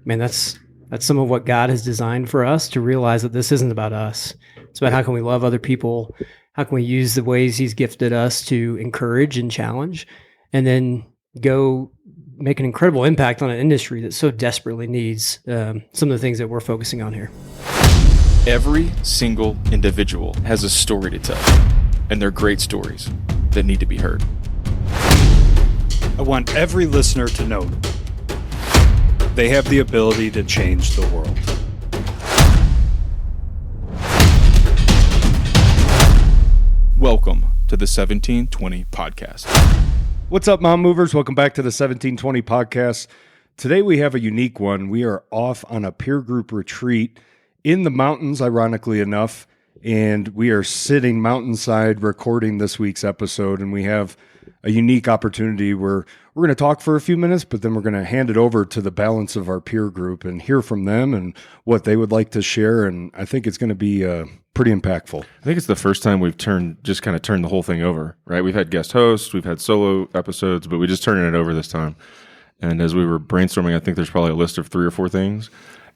man, that's some of what God has designed for us, to realize that this isn't about us. It's about how can we love other people, how can we use the ways He's gifted us to encourage and challenge, and then go make an incredible impact on an industry that so desperately needs some of the things that we're focusing on here. Every single individual has a story to tell, and they're great stories that need to be heard. I want every listener to know they have the ability to change the world. Welcome to the 1720 Podcast. What's up, Mountain Movers? Welcome back to the 1720 Podcast. Today we have a unique one. We are off on a peer group retreat in the mountains, ironically enough, and we are sitting mountainside recording this week's episode, and we have a unique opportunity where we're going to talk for a few minutes, but then we're going to hand it over to the balance of our peer group and hear from them and what they would like to share, and I think it's going to be pretty impactful. I think it's the first time we've turned the whole thing over, right? We've had guest hosts, we've had solo episodes, but we just turned it over this time. And as we were brainstorming, I think there's probably a list of 3 or 4 things,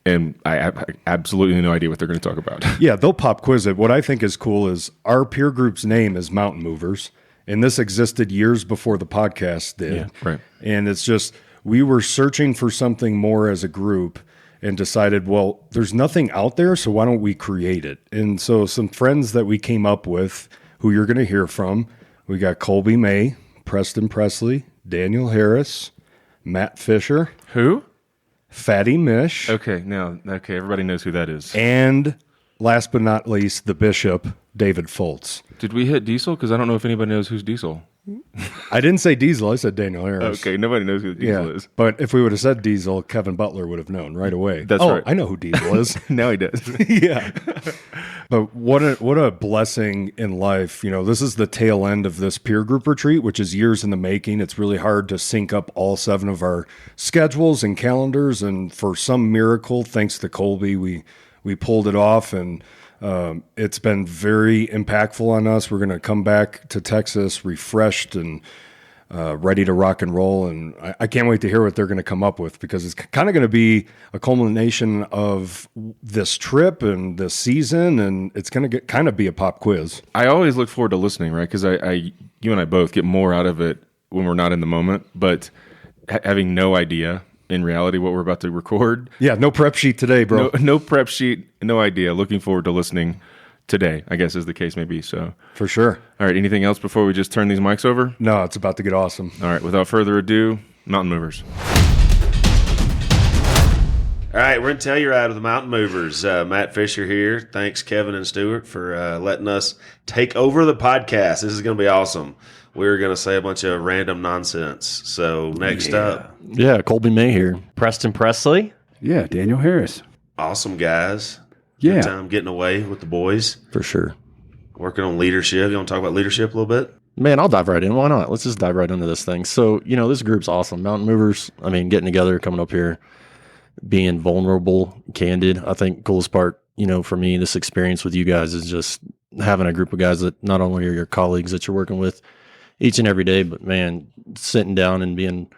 and I have absolutely no idea what they're going to talk about. Yeah, they'll pop quiz it. What I think is cool is our peer group's name is Mountain Movers, and this existed years before the podcast did. Yeah, right. And it's just, we were searching for something more as a group and decided, well, there's nothing out there, so why don't we create it? And so some friends that we came up with, who you're going to hear from, we got Kolby May, Preston Pressley, Daniel Harris, Matt Fisher. Who? Fatty Mish. Okay, everybody knows who that is. And last but not least, the Bishop, David Fultz. Did we hit Diesel? Because I don't know if anybody knows who's Diesel. I didn't say Diesel, I said Daniel Harris. Okay, nobody knows who Diesel is. But if we would have said Diesel, Kevin Butler would have known right away. That's right. I know who Diesel is. Now he does. Yeah. But what a blessing in life. You know, this is the tail end of this peer group retreat, which is years in the making. It's really hard to sync up all 7 of our schedules and calendars. And for some miracle, thanks to Kolby, we pulled it off, and it's been very impactful on us. We're going to come back to Texas refreshed and ready to rock and roll. And I can't wait to hear what they're going to come up with, because it's kind of going to be a culmination of this trip and this season, and it's going to kind of be a pop quiz. I always look forward to listening, right? Because you and I both get more out of it when we're not in the moment, but having no idea in reality what we're about to record. Yeah, no prep sheet today, bro. No prep sheet, no idea. Looking forward to listening today, I guess, as the case may be. So for sure. All right, anything else before we just turn these mics over? No, it's about to get awesome. All right, without further ado, Mountain Movers. All right, we're in Telluride with the Mountain Movers. Matt Fisher here. Thanks, Kevin and Stewart, for letting us take over the podcast. This is going to be awesome. We're going to say a bunch of random nonsense. So next up. Yeah, Kolby May here. Preston Pressley. Yeah, Daniel Harris. Awesome guys. Yeah. Good time getting away with the boys. For sure. Working on leadership. You want to talk about leadership a little bit? Man, I'll dive right in. Why not? Let's just dive right into this thing. So, this group's awesome. Mountain Movers, getting together, coming up here, being vulnerable, candid. I think coolest part, for me, this experience with you guys is just having a group of guys that not only are your colleagues that you're working with each and every day, but man, sitting down and being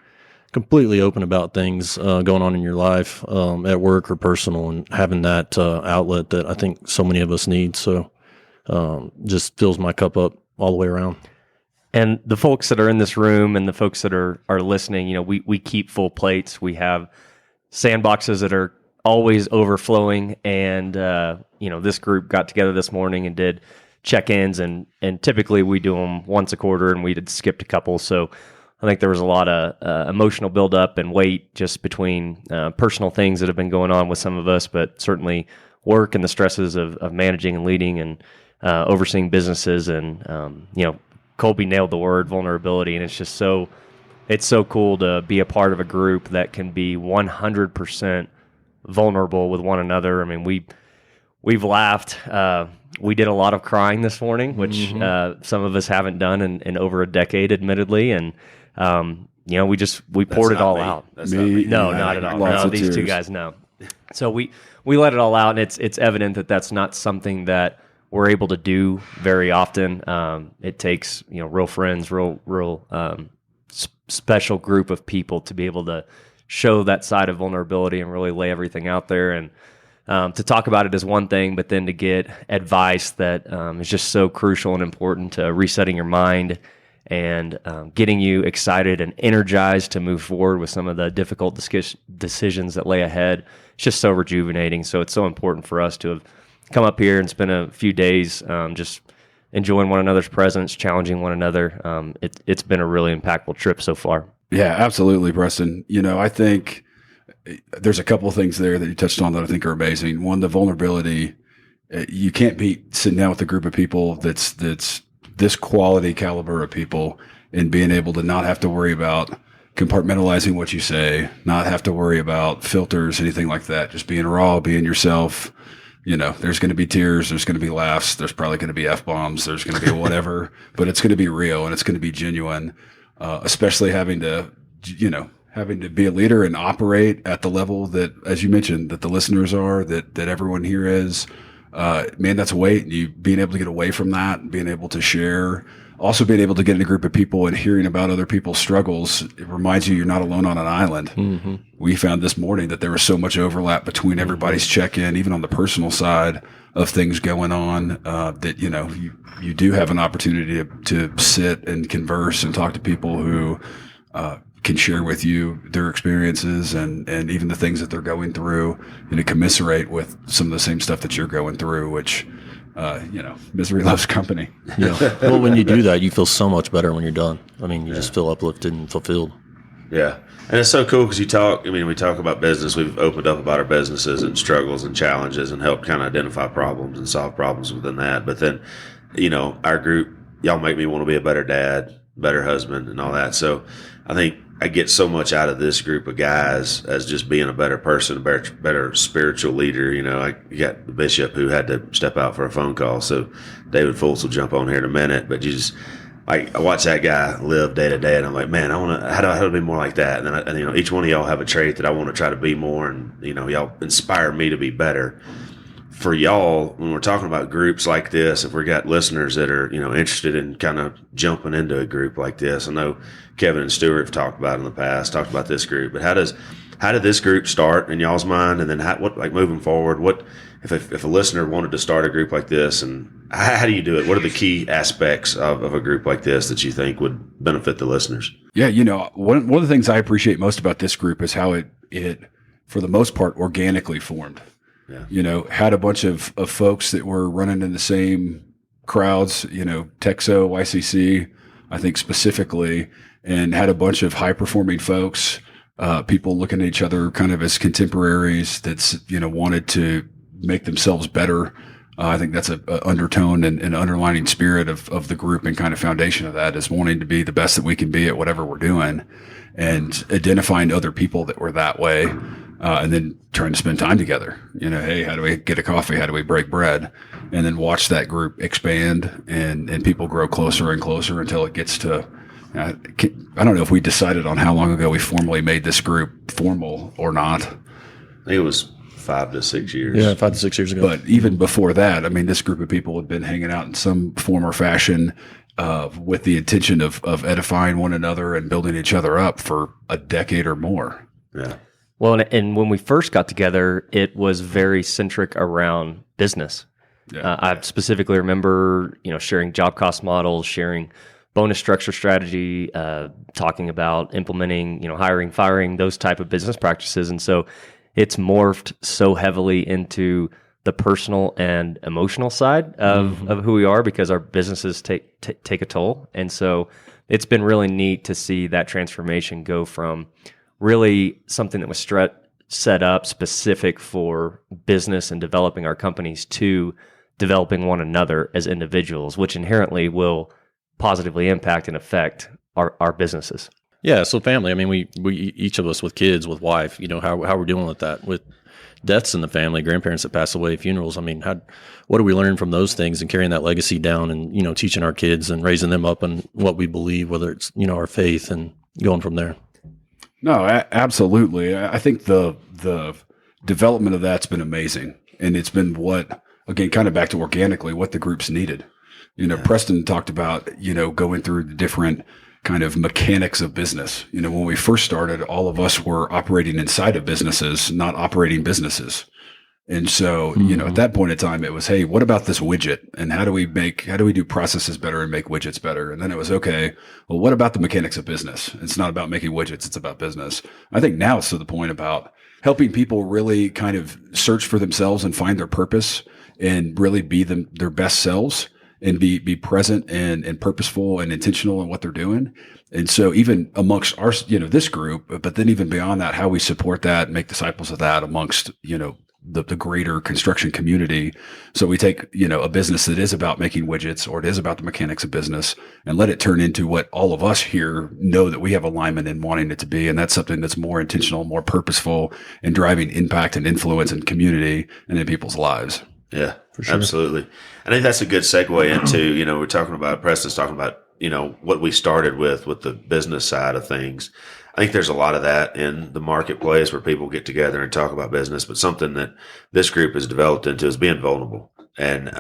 completely open about things going on in your life, at work or personal, and having that outlet that I think so many of us need. So just fills my cup up all the way around. And the folks that are in this room and the folks that are listening, we keep full plates. We have sandboxes that are always overflowing. And, this group got together this morning and did check-ins, and typically we do them once a quarter, and we had skipped a couple. So I think there was a lot of emotional buildup and weight just between personal things that have been going on with some of us, but certainly work and the stresses of managing and leading and overseeing businesses. And, Kolby nailed the word vulnerability, and it's so cool to be a part of a group that can be 100% vulnerable with one another. We've laughed. We did a lot of crying this morning, which some of us haven't done in over a decade, admittedly. And, we poured it all out. That's not me. No, not at all. No, these 2 guys, no. So we let it all out, and it's evident that that's not something that we're able to do very often. It takes, real friends, real special group of people to be able to show that side of vulnerability and really lay everything out there. And to talk about it is one thing, but then to get advice that is just so crucial and important to resetting your mind and getting you excited and energized to move forward with some of the difficult decisions that lay ahead. It's just so rejuvenating. So it's so important for us to have come up here and spend a few days just enjoying one another's presence, challenging one another. It's been a really impactful trip so far. Yeah, absolutely, Preston. I think there's a couple of things there that you touched on that I think are amazing. One, the vulnerability. You can't beat sitting down with a group of people that's this quality caliber of people and being able to not have to worry about compartmentalizing what you say, not have to worry about filters, anything like that. Just being raw, being yourself. There's going to be tears, there's going to be laughs, there's probably going to be F-bombs, there's going to be whatever, but it's going to be real and it's going to be genuine, especially having to be a leader and operate at the level that, as you mentioned, that the listeners are, that everyone here is. Man, that's a weight. You being able to get away from that, being able to share, also being able to get in a group of people and hearing about other people's struggles. It reminds you you're not alone on an island. Mm-hmm. We found this morning that there was so much overlap between everybody's check-in, even on the personal side of things going on, that, you do have an opportunity to sit and converse and talk to people who, can share with you their experiences and even the things that they're going through, and to commiserate with some of the same stuff that you're going through, which, misery loves company. Yeah. Well, when you do that, you feel so much better when you're done. You just feel uplifted and fulfilled. Yeah. And it's so cool because we talk about business. We've opened up about our businesses and struggles and challenges and helped kind of identify problems and solve problems within that. But then, our group, y'all make me want to be a better dad, better husband, and all that. So I think I get so much out of this group of guys as just being a better person, a better spiritual leader. You got the bishop who had to step out for a phone call. So David Fultz will jump on here in a minute, but I watch that guy live day to day, and I'm like, man, how do I be more like that? And then each one of y'all have a trait that I want to try to be more, and y'all inspire me to be better. For y'all, when we're talking about groups like this, if we got listeners that are, interested in kind of jumping into a group like this, I know Kevin and Stewart have talked about it in the past, talked about this group, but how did this group start in y'all's mind? And then what moving forward, what if a listener wanted to start a group like this, and how do you do it? What are the key aspects of a group like this that you think would benefit the listeners? Yeah. One of the things I appreciate most about this group is how it for the most part, organically formed. Yeah. Had a bunch of folks that were running in the same crowds, Texo, YCC, I think specifically, and had a bunch of high performing folks, people looking at each other kind of as contemporaries that's, wanted to make themselves better. I think that's an undertone and underlining spirit of the group, and kind of foundation of that is wanting to be the best that we can be at whatever we're doing, and identifying other people that were that way. And then trying to spend time together, hey, how do we get a coffee? How do we break bread? And then watch that group expand and people grow closer and closer until it gets to, I don't know if we decided on how long ago we formally made this group formal or not. I think it was 5 to 6 years. Yeah, 5 to 6 years ago. But even before that, this group of people had been hanging out in some form or fashion with the intention of edifying one another and building each other up for a decade or more. Yeah. Well, and when we first got together, it was very centric around business. Yeah. I specifically remember, sharing job cost models, sharing bonus structure strategy, talking about implementing, hiring, firing, those type of business practices. And so it's morphed so heavily into the personal and emotional side of who we are, because our businesses take a toll. And so it's been really neat to see that transformation go from really something that was set up specific for business and developing our companies to developing one another as individuals, which inherently will positively impact and affect our businesses. Yeah. So family, we each of us with kids, with wife, how we're dealing with that, with deaths in the family, grandparents that pass away, funerals. What do we learn from those things and carrying that legacy down and, teaching our kids and raising them up on what we believe, whether it's, our faith, and going from there. No, absolutely. I think the development of that's been amazing. And it's been again, kind of back to organically what the group's needed. Preston talked about, going through the different kind of mechanics of business. You know, when we first started, all of us were operating inside of businesses, not operating businesses. And so, you know, at that point in time, it was, hey, what about this widget? And how do we do processes better and make widgets better? And then it was, okay, well, what about the mechanics of business? It's not about making widgets. It's about business. I think now it's to the point about helping people really kind of search for themselves and find their purpose and really be their best selves and be present and purposeful and intentional in what they're doing. And so even amongst our, you know, this group, but then even beyond that, how we support that and make disciples of that amongst, you know, the greater construction community. So we take, you know, a business that is about making widgets, or it is about the mechanics of business, and let it turn into what all of us here know that we have alignment in wanting it to be. And that's something that's more intentional, more purposeful, and driving impact and influence in community and in people's lives. Yeah, for sure. Absolutely. I think that's a good segue into, you know, we're talking about, Preston's talking about, you know, what we started with the business side of things. I think there's a lot of that in the marketplace where people get together and talk about business, but something that this group has developed into is being vulnerable. And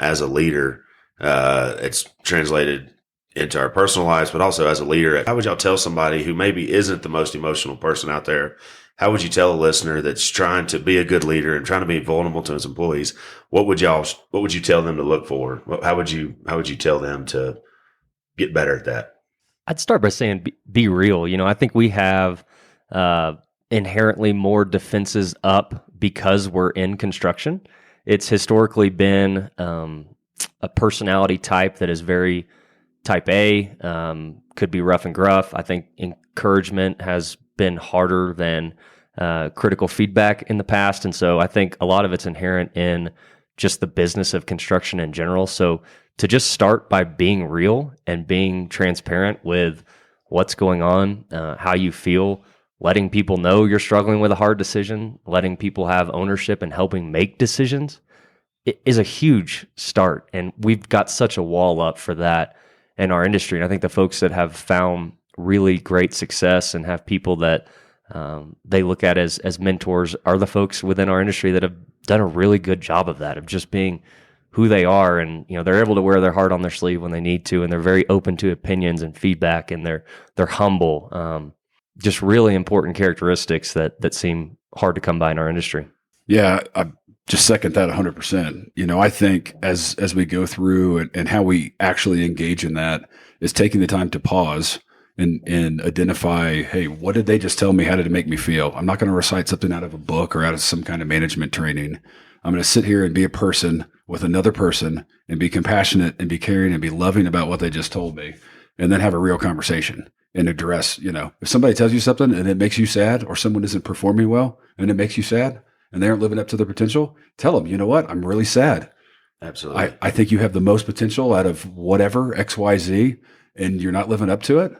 as a leader, it's translated into our personal lives, but also as a leader. How would y'all tell somebody who maybe isn't the most emotional person out there? How would you tell a listener that's trying to be a good leader and trying to be vulnerable to his employees? What would you tell them to look for? How would you tell them to get better at that? I'd start by saying be real. You know, I think we have inherently more defenses up because we're in construction. It's historically been a personality type that is very type A, could be rough and gruff. I think encouragement has been harder than critical feedback in the past. And so I think a lot of it's inherent in just the business of construction in general. So to just start by being real and being transparent with what's going on, how you feel, letting people know you're struggling with a hard decision, letting people have ownership and helping make decisions, it is a huge start. And we've got such a wall up for that in our industry. And I think the folks that have found really great success and have people that they look at as mentors are the folks within our industry that have done a really good job of that, of just being who they are. And, you know, they're able to wear their heart on their sleeve when they need to, and they're very open to opinions and feedback, and they're humble. Just really important characteristics that seem hard to come by in our industry. Yeah, I just second that 100%. You know, I think as we go through and how we actually engage in that is taking the time to pause and identify, hey, what did they just tell me? How did it make me feel? I'm not going to recite something out of a book or out of some kind of management training. I'm going to sit here and be a person with another person and be compassionate and be caring and be loving about what they just told me, and then have a real conversation and address, you know, if somebody tells you something and it makes you sad, or someone isn't performing well and it makes you sad and they aren't living up to their potential, tell them, you know what? I'm really sad. Absolutely. I think you have the most potential out of whatever XYZ, and you're not living up to it.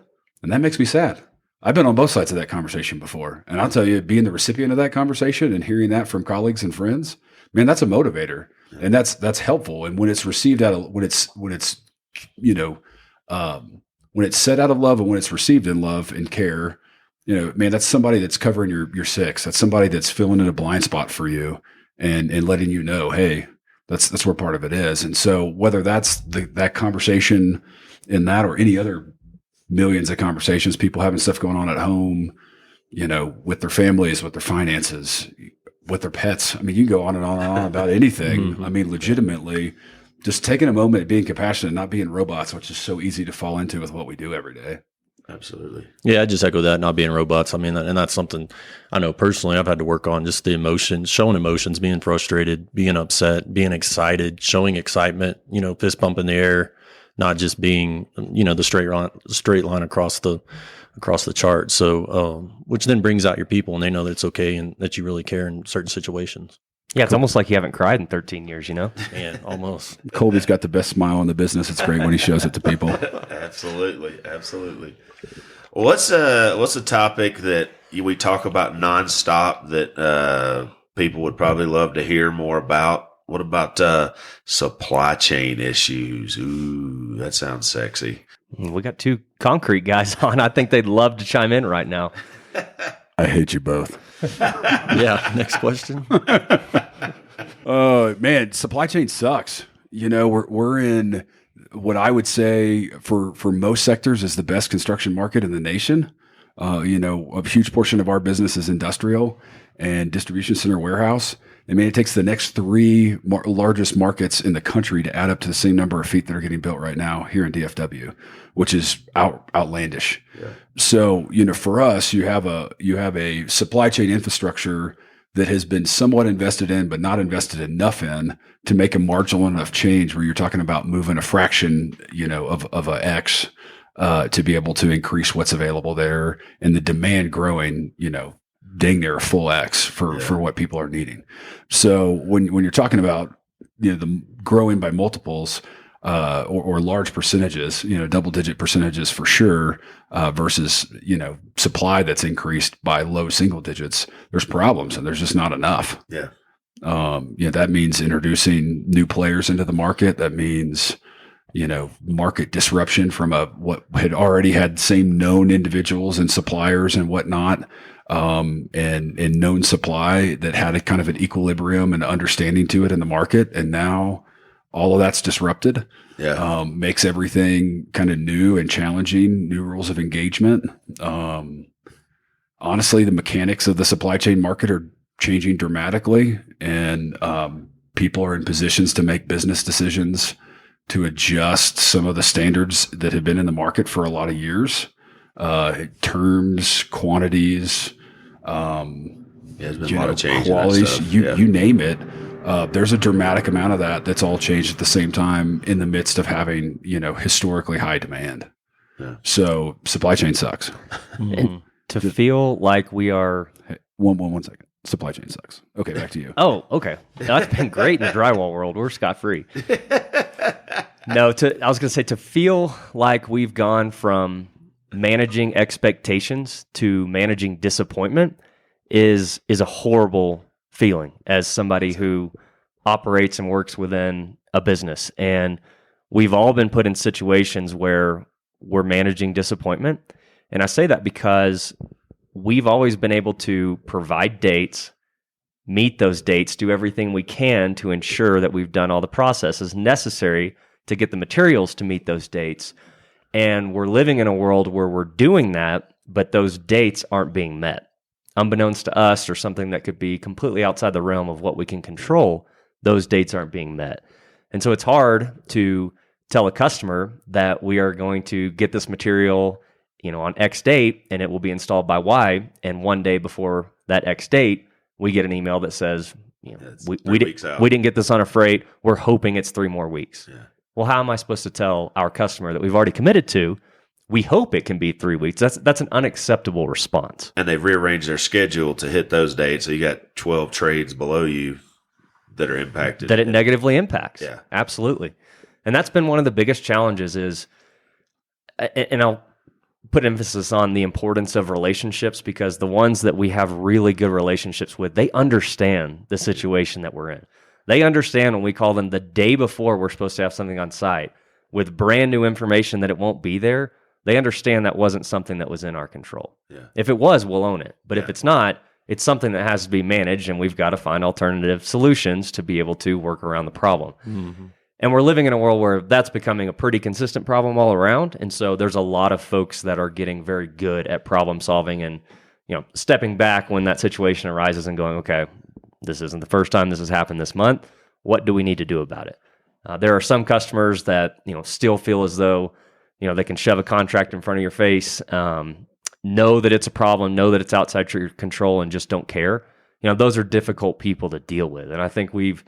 And that makes me sad. I've been on both sides of that conversation before. And I'll tell you, being the recipient of that conversation and hearing that from colleagues and friends, man, that's a motivator, and that's helpful. And when it's received when it's said out of love, and when it's received in love and care, you know, man, that's somebody that's covering your six. That's somebody that's filling in a blind spot for you and letting you know, hey, that's where part of it is. And so whether that's that conversation in that, or any other millions of conversations, people having stuff going on at home, you know, with their families, with their finances, with their pets. I mean, you can go on and on and on about anything. I mean, legitimately, just taking a moment and being compassionate, not being robots, which is so easy to fall into with what we do every day. Absolutely. Yeah, I just echo that, not being robots. I mean, and that's something I know personally I've had to work on, just the emotions, showing emotions, being frustrated, being upset, being excited, showing excitement, you know, fist pump in the air, not just being, you know, the straight line across the chart. So, which then brings out your people, and they know that it's okay and that you really care in certain situations. Yeah, it's almost like you haven't cried in 13 years, you know? Man, almost. Kolby's got the best smile in the business. It's great when he shows it to people. Absolutely. Well, what's a topic that we talk about nonstop that people would probably love to hear more about? What about supply chain issues? Ooh, that sounds sexy. We got two concrete guys on. I think they'd love to chime in right now. I hate you both. Yeah. Next question. Man, supply chain sucks. You know, we're in what I would say for most sectors is the best construction market in the nation. A huge portion of our business is industrial and distribution center warehouse. I mean, it takes the next three largest markets in the country to add up to the same number of feet that are getting built right now here in DFW, which is outlandish. Yeah. So, for us, you have a supply chain infrastructure that has been somewhat invested in, but not invested enough in to make a marginal enough change where you're talking about moving a fraction, of a X, to be able to increase what's available there, and the demand growing, dang near a full X for what people are needing. So when you're talking about, the growing by multiples, or large percentages, double-digit percentages for sure, versus, supply that's increased by low single digits, there's problems and there's just not enough. Yeah. That means introducing new players into the market. That means, market disruption from what had already had same known individuals and suppliers and whatnot, and known supply that had a kind of an equilibrium and understanding to it in the market. And now all of that's disrupted. Yeah. Makes everything kind of new and challenging, new rules of engagement. Honestly, the mechanics of the supply chain market are changing dramatically, and people are in positions to make business decisions to adjust some of the standards that have been in the market for a lot of years. Terms, quantities, there's been a lot of change, qualities, you name it. There's a dramatic amount of that's all changed at the same time in the midst of having, historically high demand. Yeah. So supply chain sucks. And to feel like we are... Hey, one second. Supply chain sucks. Okay, back to you. Oh, okay. That's been great in the drywall world. We're scot-free. No, I was going to say, to feel like we've gone from managing expectations to managing disappointment is a horrible feeling as somebody who operates and works within a business. And we've all been put in situations where we're managing disappointment. And I say that because we've always been able to provide dates, meet those dates, do everything we can to ensure that we've done all the processes necessary to get the materials to meet those dates. And we're living in a world where we're doing that, but those dates aren't being met. Unbeknownst to us, or something that could be completely outside the realm of what we can control, those dates aren't being met. And so it's hard to tell a customer that we are going to get this material, on X date, and it will be installed by Y. And one day before that X date, we get an email that says, we didn't get this on a freight. We're hoping it's 3 more weeks. Yeah. Well, how am I supposed to tell our customer that we've already committed to, we hope it can be 3 weeks? That's an unacceptable response. And they've rearranged their schedule to hit those dates. So you got 12 trades below you that are impacted. That it negatively impacts. Yeah. Absolutely. And that's been one of the biggest challenges is, and I'll put emphasis on the importance of relationships, because the ones that we have really good relationships with, they understand the situation that we're in. They understand when we call them the day before we're supposed to have something on site with brand new information that it won't be there. They understand that wasn't something that was in our control. Yeah. If it was, we'll own it. But if it's not, it's something that has to be managed, and we've got to find alternative solutions to be able to work around the problem. Mm-hmm. And we're living in a world where that's becoming a pretty consistent problem all around. And so there's a lot of folks that are getting very good at problem solving and, stepping back when that situation arises and going, okay, this isn't the first time this has happened this month. What do we need to do about it? There are some customers that, still feel as though, they can shove a contract in front of your face, know that it's a problem, know that it's outside your control, and just don't care. Those are difficult people to deal with. And I think we've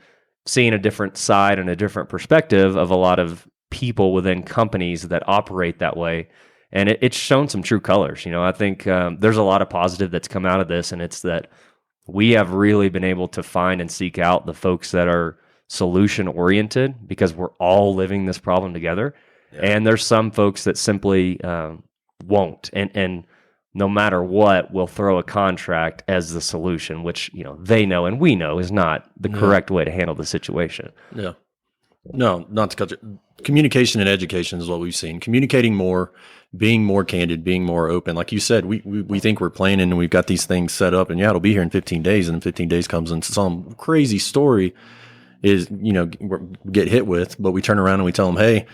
seen a different side and a different perspective of a lot of people within companies that operate that way. And it's shown some true colors. I think there's a lot of positive that's come out of this, and it's that we have really been able to find and seek out the folks that are solution-oriented, because we're all living this problem together. Yeah. And there's some folks that simply won't, and no matter what, will throw a contract as the solution, which they know and we know is not the correct way to handle the situation. Yeah. No, not to cut you. Communication and education is what we've seen. Communicating more, being more candid, being more open. Like you said, we think we're planning and we've got these things set up, and it'll be here in 15 days. And in 15 days comes and some crazy story is, get hit with, but we turn around and we tell them, hey,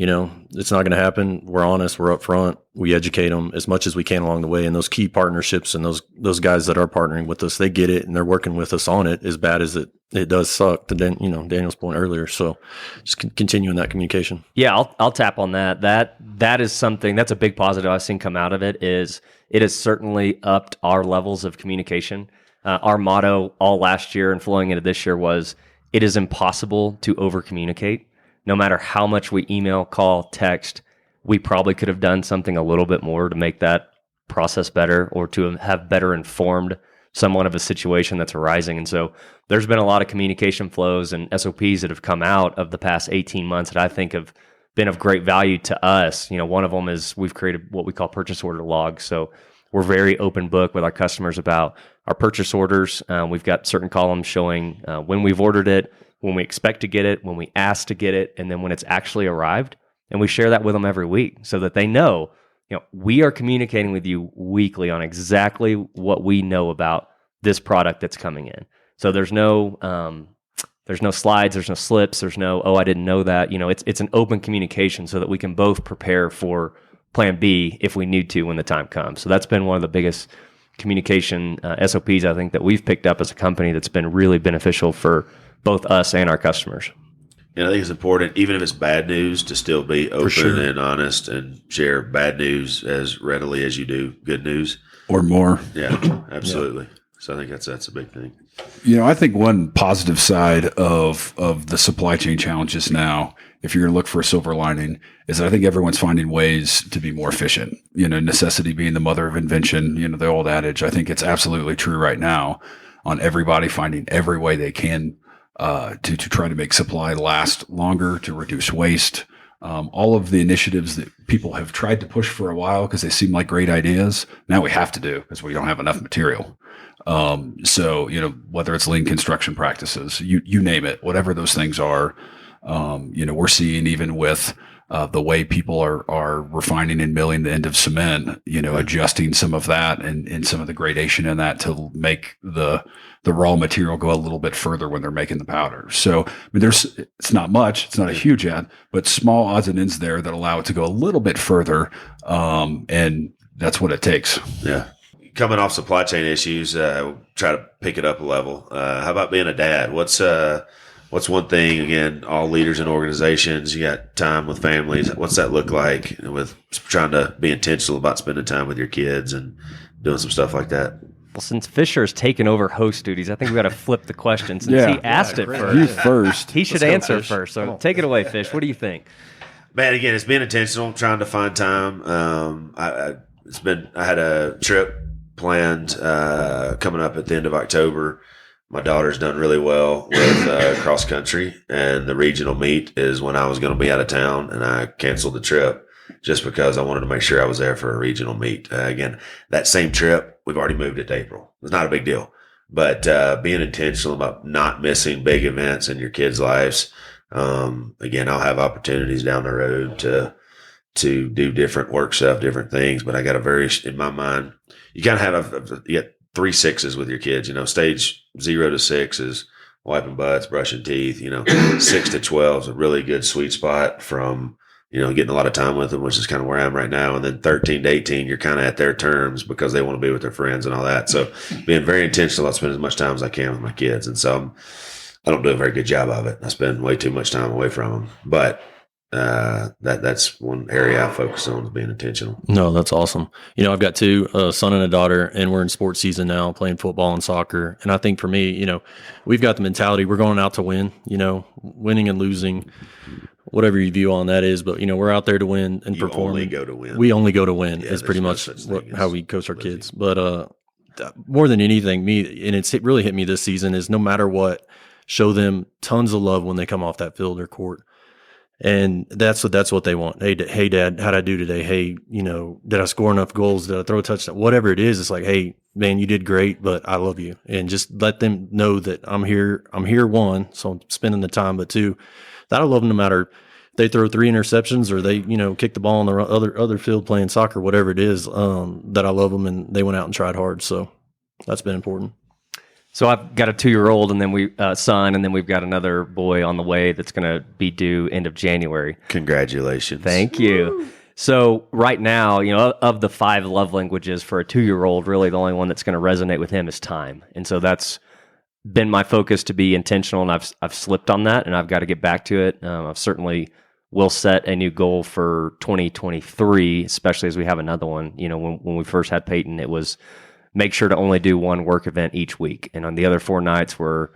it's not going to happen. We're honest. We're upfront. We educate them as much as we can along the way. And those key partnerships and those guys that are partnering with us, they get it and they're working with us on it, as bad as it does suck, to Daniel's point earlier. So just continuing that communication. Yeah, I'll tap on that. That is something that's a big positive I've seen come out of it. Is it has certainly upped our levels of communication. Our motto all last year and flowing into this year was, it is impossible to over communicate. No matter how much we email, call, text, we probably could have done something a little bit more to make that process better, or to have better informed someone of a situation that's arising. And so there's been a lot of communication flows and SOPs that have come out of the past 18 months that I think have been of great value to us. One of them is we've created what we call purchase order logs. So we're very open book with our customers about our purchase orders. We've got certain columns showing when we've ordered it, when we expect to get it, when we ask to get it, and then when it's actually arrived. And we share that with them every week so that they know, we are communicating with you weekly on exactly what we know about this product that's coming in. So there's no slides, there's no slips, there's no, I didn't know that. It's an open communication so that we can both prepare for plan B if we need to when the time comes. So that's been one of the biggest communication SOPs I think that we've picked up as a company that's been really beneficial for both us and our customers. And I think it's important, even if it's bad news, to still be open and honest and share bad news as readily as you do good news. Or more. Yeah, absolutely. Yeah. So I think that's a big thing. I think one positive side of the supply chain challenges now, if you're going to look for a silver lining, is that I think everyone's finding ways to be more efficient. Necessity being the mother of invention, the old adage. I think it's absolutely true right now on everybody finding every way they can to try to make supply last longer, to reduce waste. All of the initiatives that people have tried to push for a while because they seem like great ideas, now we have to do because we don't have enough material. So, whether it's lean construction practices, you name it, whatever those things are, we're seeing even with the way people are refining and milling the end of cement, adjusting some of that and some of the gradation in that to make the raw material go a little bit further when they're making the powder. So, it's not much, it's not a huge add, but small odds and ends there that allow it to go a little bit further. And that's what it takes. Yeah. Coming off supply chain issues, try to pick it up a level. How about being a dad? What's one thing, again, all leaders in organizations, you got time with families. What's that look like with trying to be intentional about spending time with your kids and doing some stuff like that? Well, since Fisher's taken over host duties, I think we got to flip the question since he asked it first. You first. He should answer first. So take it away, Fish. What do you think? Man, again, it's being intentional, trying to find time. I had a trip planned coming up at the end of October. My daughter's done really well with cross country, and the regional meet is when I was going to be out of town, and I canceled the trip just because I wanted to make sure I was there for a regional meet. Again, that same trip, we've already moved it to April. It's not a big deal, but being intentional about not missing big events in your kids' lives. Again, I'll have opportunities down the road to do different work stuff, different things, but I got in my mind, you kind of have you get 3 6s with your kids. Stage 0 to 6 is wiping butts, brushing teeth. 6 to 12 is a really good sweet spot from getting a lot of time with them, which is kind of where I am right now. And then 13 to 18, you're kind of at their terms because they want to be with their friends and all that. So being very intentional about spending as much time as I can with my kids. And so I don't do a very good job of it. I spend way too much time away from them, but that's one area I focus on, is being intentional. No, that's awesome. I've got 2, a son and a daughter, and we're in sports season now, playing football and soccer. And I think for me, we've got the mentality, we're going out to win, winning and losing, whatever your view on that is, but we're out there to win and perform. Only go to win. We only go to win is pretty much how we coach our kids. But more than anything, and it's really hit me this season, is no matter what, show them tons of love when they come off that field or court. And that's what they want. Hey, Dad, how'd I do today? Hey, did I score enough goals? Did I throw a touchdown? Whatever it is, it's like, hey, man, you did great, but I love you. And just let them know that I'm here. I'm here, 1, so I'm spending the time, but 2, that I love them no matter if they throw 3 interceptions or they, kick the ball on the other field playing soccer, whatever it is, that I love them and they went out and tried hard. So that's been important. So I've got a 2-year-old and then son, and then we've got another boy on the way that's going to be due end of January. Congratulations. Thank you. So right now, of the 5 love languages for a 2-year-old, really the only one that's going to resonate with him is time. And so that's been my focus, to be intentional, and I've slipped on that, and I've got to get back to it. I've certainly will set a new goal for 2023, especially as we have another one. When we first had Peyton, it was make sure to only do one work event each week. And on the other 4 nights were,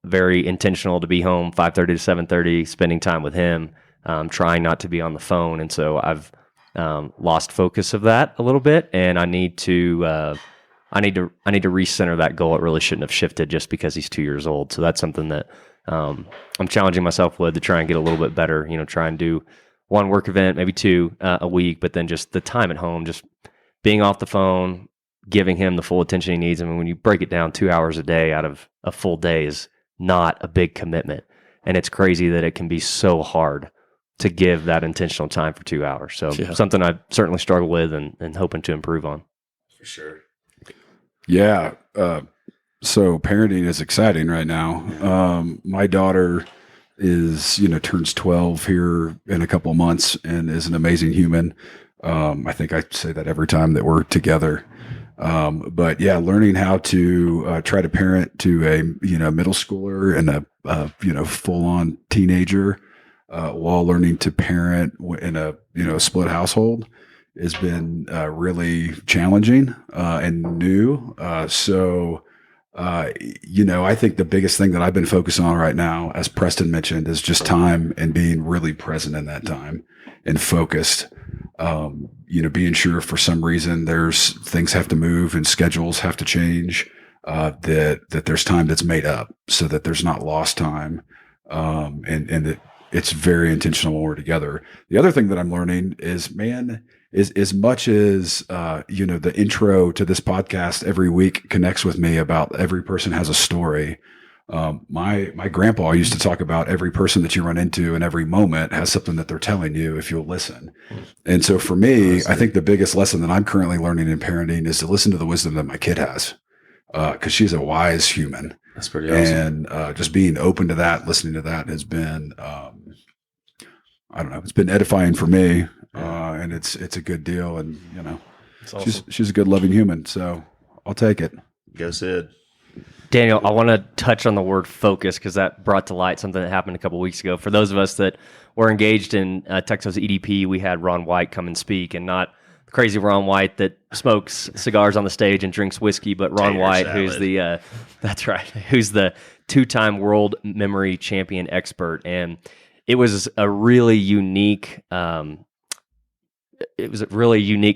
very intentional to be home 5:30 to 7:30, spending time with him, trying not to be on the phone. And so I've lost focus of that a little bit, and I need to recenter that goal. It really shouldn't have shifted just because he's 2 years old. So that's something that I'm challenging myself with, to try and get a little bit better. Try and do one work event, maybe 2 a week, but then just the time at home, just being off the phone, giving him the full attention he needs. I mean, when you break it down, 2 hours a day out of a full day is not a big commitment. And it's crazy that it can be so hard to give that intentional time for 2 hours. So something I certainly struggle with and hoping to improve on. For sure. Yeah. So parenting is exciting right now. My daughter turns 12 here in a couple of months and is an amazing human. I think I say that every time that we're together. But yeah, learning how to try to parent to a middle schooler and a full on teenager, while learning to parent in a split household has been really challenging and new. I think the biggest thing that I've been focusing on right now, as Preston mentioned, is just time and being really present in that time and focused. Being sure for some reason there's things have to move and schedules have to change, that there's time that's made up so that there's not lost time. And that it's very intentional when we're together. The other thing that I'm learning is, as much as, the intro to this podcast every week connects with me about every person has a story. My grandpa used to talk about every person that you run into in every moment has something that they're telling you if you'll listen. And so for me, I think the biggest lesson that I'm currently learning in parenting is to listen to the wisdom that my kid has, because she's a wise human. That's pretty awesome. And just being open to that, listening to that has been, it's been edifying for me. And it's a good deal. And, awesome. she's a good, loving human. So I'll take it. Go Sid. Daniel, I want to touch on the word focus, because that brought to light something that happened a couple of weeks ago. For those of us that were engaged in Texas EDP, we had Ron White come and speak, and not the crazy Ron White that smokes cigars on the stage and drinks whiskey, but Ron White, who's who's the 2-time world memory champion expert. And it was a really unique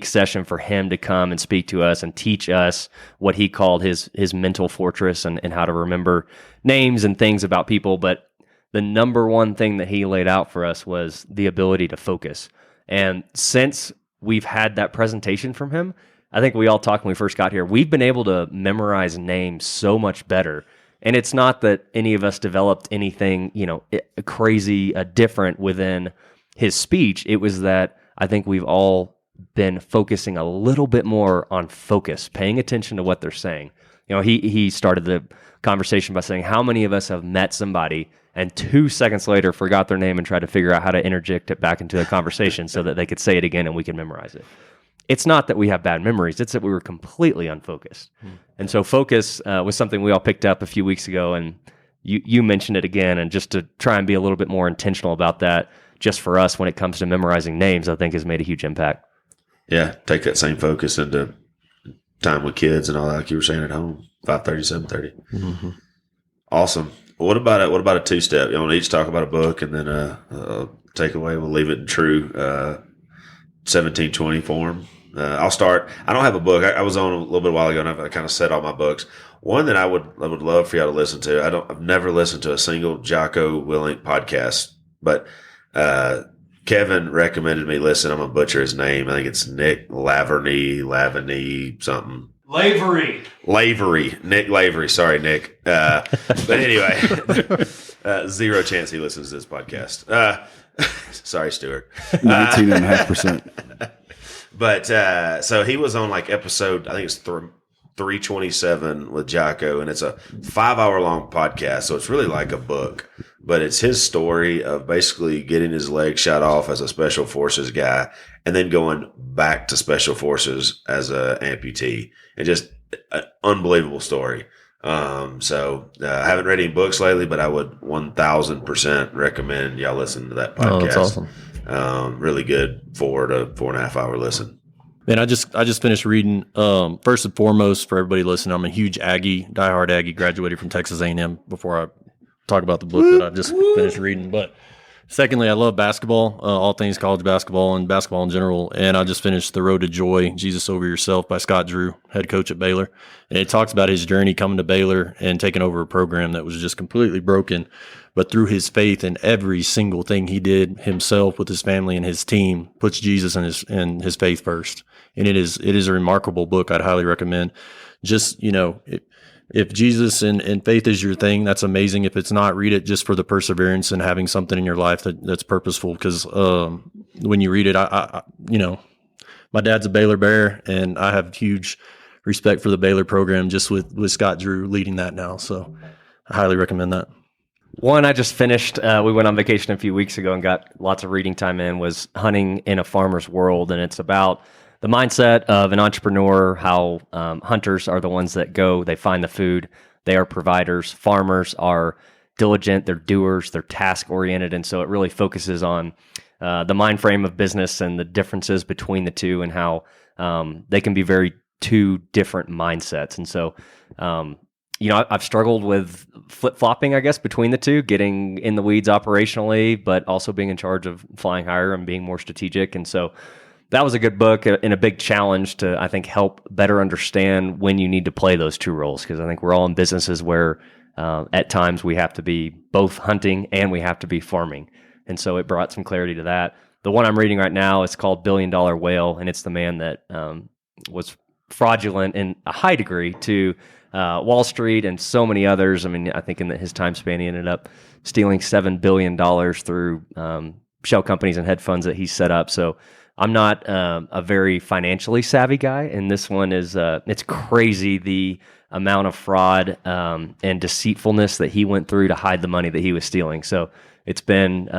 session for him to come and speak to us and teach us what he called his mental fortress and how to remember names and things about people. But the number one thing that he laid out for us was the ability to focus. And since we've had that presentation from him, I think we all talked when we first got here, we've been able to memorize names so much better. And it's not that any of us developed anything, crazy, different within his speech. It was that I think we've all been focusing a little bit more on focus, paying attention to what they're saying. He started the conversation by saying, how many of us have met somebody and 2 seconds later forgot their name and tried to figure out how to interject it back into the conversation so that they could say it again and we could memorize it? It's not that we have bad memories. It's that we were completely unfocused. And so focus was something we all picked up a few weeks ago, and you mentioned it again. And just to try and be a little bit more intentional about that, just for us when it comes to memorizing names, I think has made a huge impact. Yeah, take that same focus into time with kids and all that, like you were saying at home, 5:30, 7:30. Mm-hmm. Awesome. What about a 2-step? You want to each talk about a book and then a takeaway? We'll leave it in true 1720 form. I'll start. I don't have a book. I was on a little bit a while ago, and I kind of set all my books. One that I would love for y'all to listen to. I've never listened to a single Jocko Willink podcast, but Kevin recommended me listen. I'm gonna butcher his name. I think it's Nick Lavery, something. Lavery. Nick Lavery. Sorry, Nick. But anyway, 0 chance he listens to this podcast. Sorry, Stewart. 19.5%. But so he was on like episode, I think it's 327 with Jocko, and it's a 5-hour long podcast. So it's really like a book, but it's his story of basically getting his leg shot off as a special forces guy and then going back to special forces as a amputee, and just an unbelievable story. I haven't read any books lately, but I would 1000% recommend y'all listen to that podcast. Oh, that's awesome. Really good 4 to 4.5 hour listen. Man, I just finished reading. First and foremost, for everybody listening, I'm a huge Aggie, diehard Aggie. Graduated from Texas A&M. Before I talk about the book that I just finished reading, but secondly, I love basketball, all things college basketball and basketball in general. And I just finished The Road to Joy: Jesus Over Yourself by Scott Drew, head coach at Baylor, and it talks about his journey coming to Baylor and taking over a program that was just completely broken. But through his faith in every single thing he did himself, with his family and his team, puts Jesus and his faith first. And it is a remarkable book. I'd highly recommend. Just, if Jesus and faith is your thing, that's amazing. If it's not, read it just for the perseverance and having something in your life that's purposeful. Because when you read it, my dad's a Baylor Bear, and I have huge respect for the Baylor program just with Scott Drew leading that now. So I highly recommend that. One I just finished, we went on vacation a few weeks ago and got lots of reading time in, was Hunting in a Farmer's World. And it's about the mindset of an entrepreneur, how hunters are the ones that go, they find the food, they are providers. Farmers are diligent, they're doers, they're task-oriented. And so it really focuses on the mind frame of business and the differences between the two, and how they can be very two different mindsets. And so, I've struggled with flip-flopping, I guess, between the two, getting in the weeds operationally, but also being in charge of flying higher and being more strategic. And so that was a good book and a big challenge to, I think, help better understand when you need to play those two roles. Because I think we're all in businesses where at times we have to be both hunting and we have to be farming. And so it brought some clarity to that. The one I'm reading right now is called $1 Billion Whale, and it's the man that was fraudulent in a high degree to Wall Street and so many others. I mean, I think in his time span, he ended up stealing $7 billion through shell companies and hedge funds that he set up. So I'm not a very financially savvy guy, and this one is it's crazy the amount of fraud and deceitfulness that he went through to hide the money that he was stealing. So it's been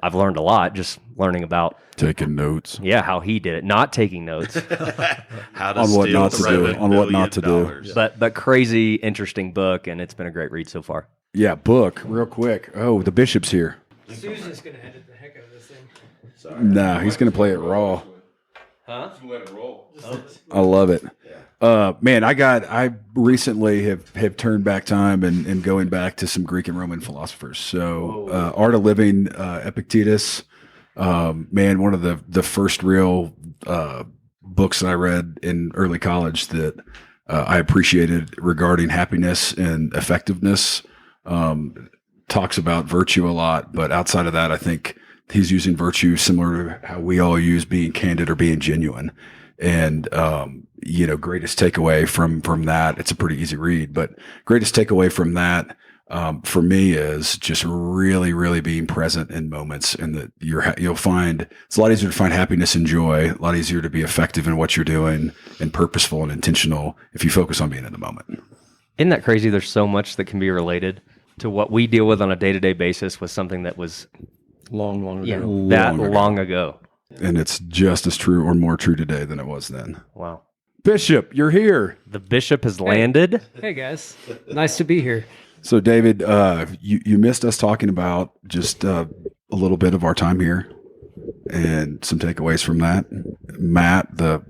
I've learned a lot just learning about taking notes. Yeah, how he did it, not taking notes. How to On what steal not to do, $7 on what not to do. billion. But crazy interesting book, and it's been a great read so far. Yeah, book real quick. Oh, the bishop's here. Susan's going to edit the heck out of this thing. Nah, he's gonna play it raw. Huh? Let it roll. I love it. Man, I recently have turned back time and going back to some Greek and Roman philosophers. So, Art of Living, Epictetus, man, one of the first real books that I read in early college that I appreciated regarding happiness and effectiveness. Talks about virtue a lot, but outside of that, I think he's using virtue similar to how we all use being candid or being genuine. And, greatest takeaway from that, it's a pretty easy read, but greatest takeaway from that, for me is just really, really being present in moments, and that you'll find it's a lot easier to find happiness and joy, a lot easier to be effective in what you're doing and purposeful and intentional if you focus on being in the moment. Isn't that crazy? There's so much that can be related to what we deal with on a day-to-day basis with something that was Long ago. long ago. And it's just as true or more true today than it was then. Wow. Bishop, you're here. The bishop has landed. Hey, guys. Nice to be here. So, David, you missed us talking about just a little bit of our time here and some takeaways from that. Matt, the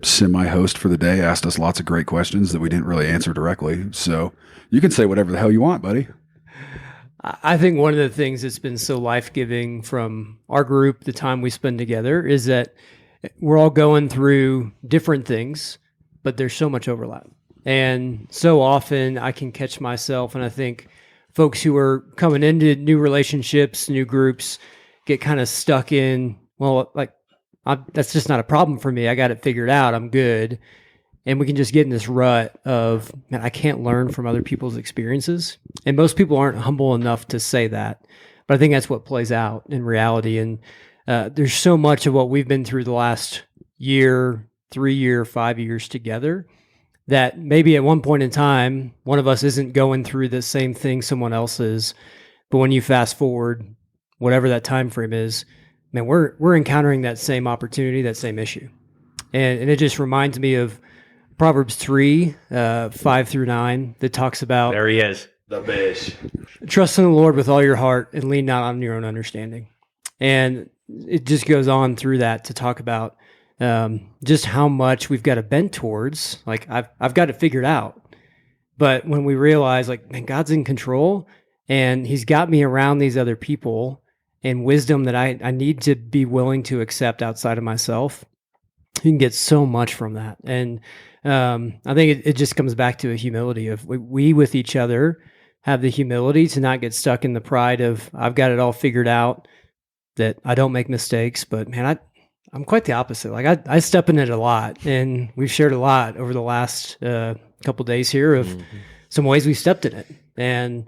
semi-host for the day, asked us lots of great questions that we didn't really answer directly. So you can say whatever the hell you want, buddy. I think one of the things that's been so life-giving from our group, the time we spend together, is that we're all going through different things, but there's so much overlap. And so often I can catch myself, and I think folks who are coming into new relationships, new groups, get kind of stuck in, that's just not a problem for me. I got it figured out. I'm good. And we can just get in this rut of, man, I can't learn from other people's experiences. And most people aren't humble enough to say that. But I think that's what plays out in reality. And there's so much of what we've been through the last year, 3 year, 5 years together that maybe at one point in time, one of us isn't going through the same thing someone else is. But when you fast forward, whatever that time frame is, man, we're encountering that same opportunity, that same issue. And it just reminds me of Proverbs 3, 5 through 9, that talks about There he is. The bish. trust in the Lord with all your heart and lean not on your own understanding. And it just goes on through that to talk about just how much we've got to bend towards. Like I've got it figured out. But when we realize, like, man, God's in control and he's got me around these other people and wisdom that I need to be willing to accept outside of myself, you can get so much from that. And I think it just comes back to a humility of we with each other have the humility to not get stuck in the pride of I've got it all figured out, that I don't make mistakes. But man, I'm quite the opposite. Like I step in it a lot, and we've shared a lot over the last couple days here of some ways we stepped in it. And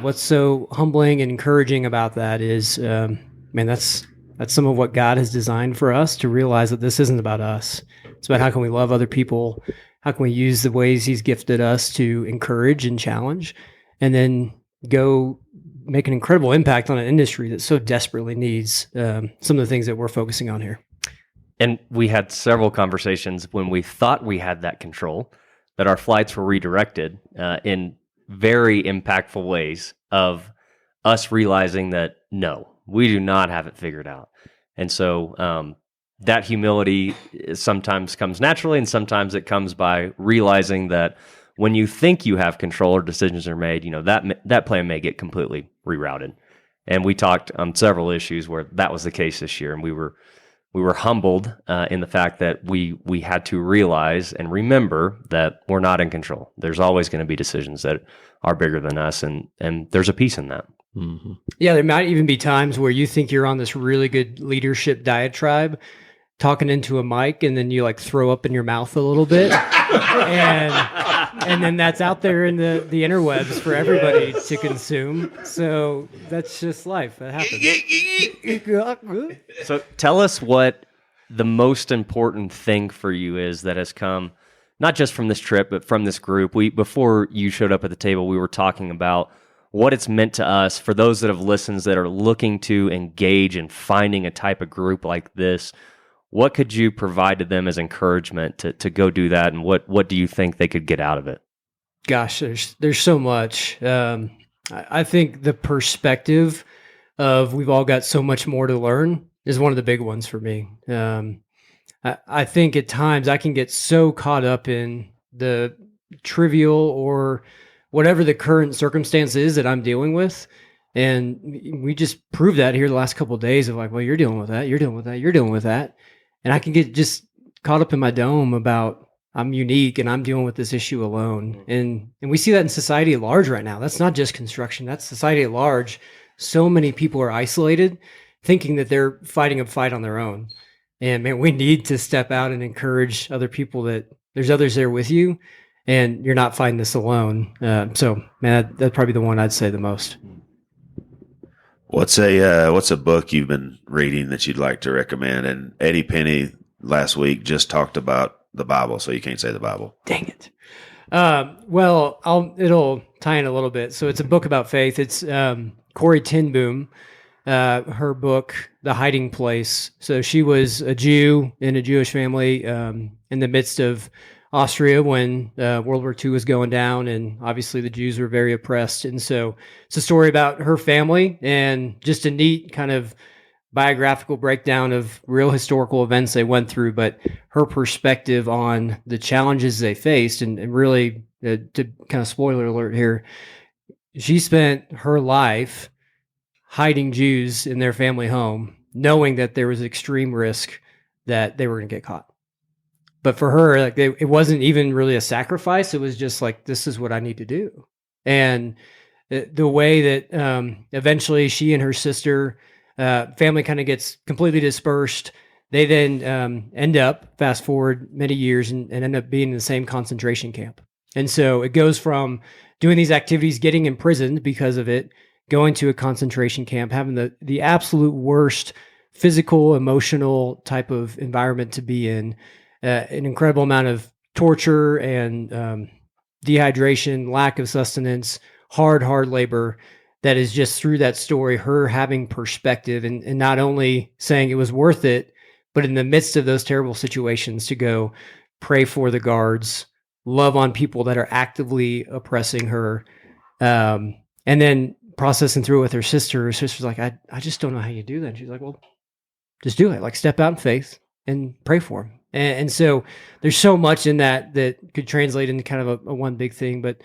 what's so humbling and encouraging about that is, man, that's some of what God has designed for us, to realize that this isn't about us. It's about how can we love other people? How can we use the ways he's gifted us to encourage and challenge, and then go make an incredible impact on an industry that so desperately needs some of the things that we're focusing on here. And we had several conversations when we thought we had that control, that our flights were redirected in very impactful ways of us realizing that, no, we do not have it figured out. And so that humility sometimes comes naturally, and sometimes it comes by realizing that when you think you have control or decisions are made, that plan may get completely rerouted. And we talked on several issues where that was the case this year, and we were humbled in the fact that we had to realize and remember that we're not in control. There's always going to be decisions that are bigger than us, and there's a piece in that. Mm-hmm. Yeah, there might even be times where you think you're on this really good leadership diatribe, talking into a mic, and then you like throw up in your mouth a little bit, and then that's out there in the interwebs for everybody to consume. So that's just life. That happens. So tell us what the most important thing for you is that has come, not just from this trip, but from this group. Before you showed up at the table, we were talking about what it's meant to us, for those that have listened that are looking to engage in finding a type of group like this. What could you provide to them as encouragement to go do that, and what do you think they could get out of it? Gosh, there's so much. I think the perspective of we've all got so much more to learn is one of the big ones for me. I think at times I can get so caught up in the trivial or whatever the current circumstance is that I'm dealing with. And we just proved that here the last couple of days of like, well, you're dealing with that, you're dealing with that, you're dealing with that. And I can get just caught up in my dome about I'm unique and I'm dealing with this issue alone. And we see that in society at large right now. That's not just construction, that's society at large. So many people are isolated, thinking that they're fighting a fight on their own. And man, we need to step out and encourage other people that there's others there with you and you're not fighting this alone. So man, that's probably the one I'd say the most. What's a book you've been reading that you'd like to recommend? And Eddie Penny last week just talked about the Bible, so you can't say the Bible. Dang it. Well, it'll tie in a little bit. So it's a book about faith. It's Corrie ten Boom, her book, The Hiding Place. So she was a Jew in a Jewish family in the midst of Austria when World War II was going down, and obviously the Jews were very oppressed. And so it's a story about her family and just a neat kind of biographical breakdown of real historical events they went through, but her perspective on the challenges they faced. And really, to kind of spoiler alert here, she spent her life hiding Jews in their family home, knowing that there was extreme risk that they were going to get caught. But for her, like it wasn't even really a sacrifice. It was just like, this is what I need to do. And the way that eventually she and her sister, family kind of gets completely dispersed. They then end up, fast forward many years, and end up being in the same concentration camp. And so it goes from doing these activities, getting imprisoned because of it, going to a concentration camp, having the absolute worst physical, emotional type of environment to be in, an incredible amount of torture and dehydration, lack of sustenance, hard labor. That is just through that story, her having perspective and not only saying it was worth it, but in the midst of those terrible situations to go pray for the guards, love on people that are actively oppressing her, and then processing through it with her sister. Her sister's like, I just don't know how you do that. And she's like, well, just do it. Like, step out in faith and pray for him. And so there's so much in that could translate into kind of a one big thing. But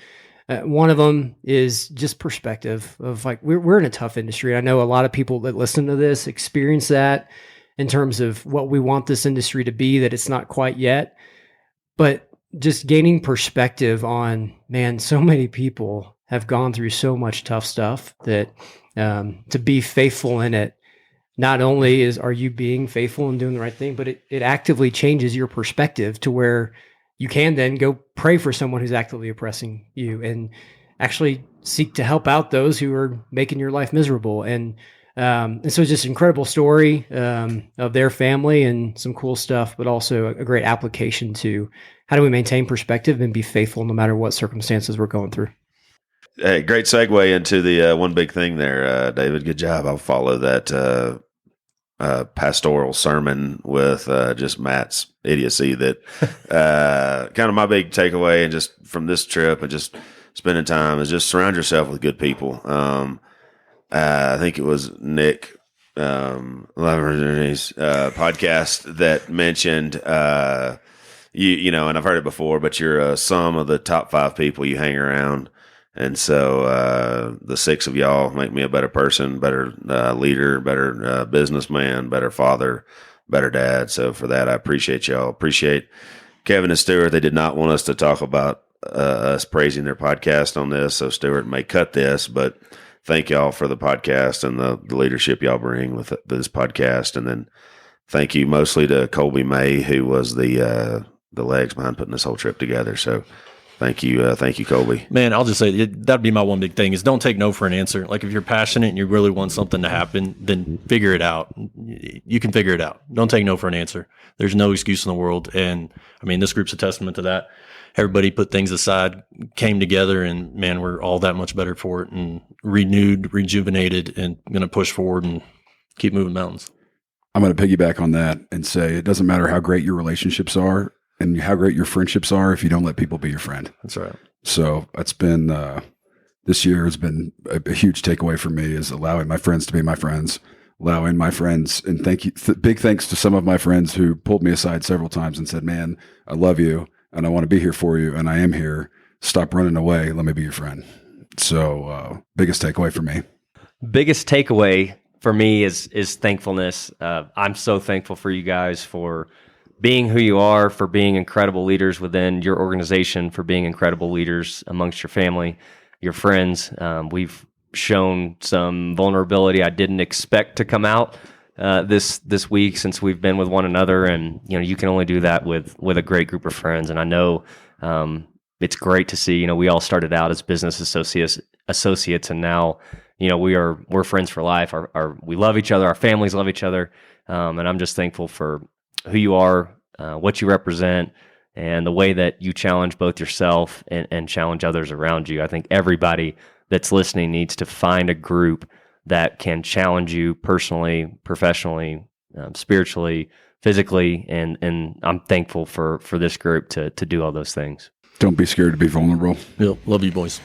one of them is just perspective of like, we're in a tough industry. I know a lot of people that listen to this experience that in terms of what we want this industry to be, that it's not quite yet. But just gaining perspective on, man, so many people have gone through so much tough stuff that to be faithful in it, not only are you being faithful and doing the right thing, but it actively changes your perspective to where you can then go pray for someone who's actively oppressing you and actually seek to help out those who are making your life miserable. And so it's just an incredible story of their family and some cool stuff, but also a great application to how do we maintain perspective and be faithful no matter what circumstances we're going through. Hey, great segue into the one big thing there, David. Good job. I'll follow that pastoral sermon with just Matt's idiocy. That kind of my big takeaway, and just from this trip and just spending time, is just surround yourself with good people. I think it was Nick Laverne's podcast that mentioned you know, and I've heard it before, but you're a sum of the top 5 people you hang around. And so the 6 of y'all make me a better person, better leader, better businessman, better father, better dad. So for that, I appreciate y'all. Appreciate Kevin and Stewart. They did not want us to talk about us praising their podcast on this, so Stewart may cut this, but thank y'all for the podcast and the leadership y'all bring with this podcast. And then thank you mostly to Kolby May, who was the legs behind putting this whole trip together. So thank you, Kolby. Man, I'll just say that'd be my one big thing is don't take no for an answer. Like if you're passionate and you really want something to happen, then figure it out. You can figure it out. Don't take no for an answer. There's no excuse in the world. And I mean, this group's a testament to that. Everybody put things aside, came together, and man, we're all that much better for it and renewed, rejuvenated, and going to push forward and keep moving mountains. I'm going to piggyback on that and say it doesn't matter how great your relationships are and how great your friendships are if you don't let people be your friend. That's right. So it's been this year has been a huge takeaway for me, is allowing my friends to be my friends, allowing my friends, and thank you, big thanks to some of my friends who pulled me aside several times and said, "Man, I love you and I want to be here for you, and I am here. Stop running away. Let me be your friend." So biggest takeaway for me. Biggest takeaway for me is thankfulness. I'm so thankful for you guys for being who you are, for being incredible leaders within your organization, for being incredible leaders amongst your family, your friends. We've shown some vulnerability I didn't expect to come out this week since we've been with one another, and you can only do that with a great group of friends. And I know it's great to see. We all started out as business associates, and now we're friends for life. We love each other. Our families love each other, and I'm just thankful for who you are, what you represent, and the way that you challenge both yourself and challenge others around you. I think everybody that's listening needs to find a group that can challenge you personally, professionally, spiritually, physically, and I'm thankful for this group to do all those things. Don't be scared to be vulnerable. Yep. Love you, boys.